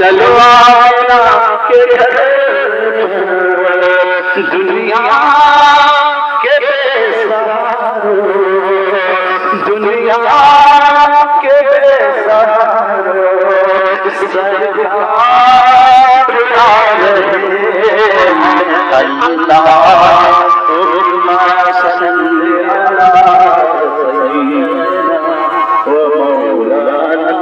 ललवाना के घर दुनिया के बेसहारो, दुनिया के बेसहारो सरकार आ रहे अल्लाहुम्मा सल्ली अला सय्यिदना व मौलाना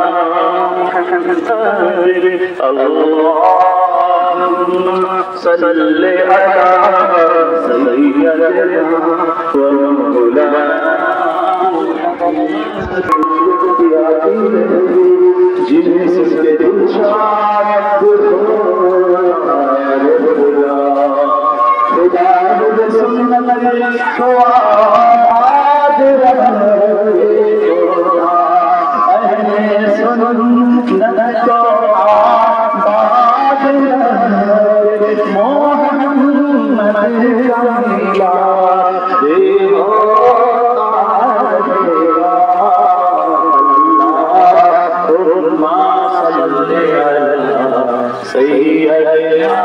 अल्लाहुम्मा सल्ली अला सय्यिदना व मौलाना जिसके दिल शाद खुदा मुझे सुन्नत को आबाद रहे, अहले सुन्नत को आबाद रहे, मोहम्मद का देवो सैयदना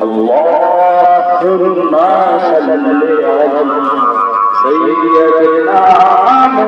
अल्लाहुम्मा सल्ली अला सय्यिदना अल्लाह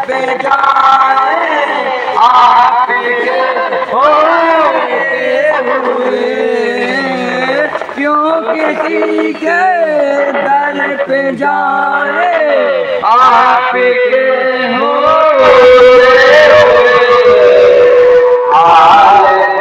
पे जाए आपके होते हुए, क्यों किसी के दर पे जाए आपके होते हुए।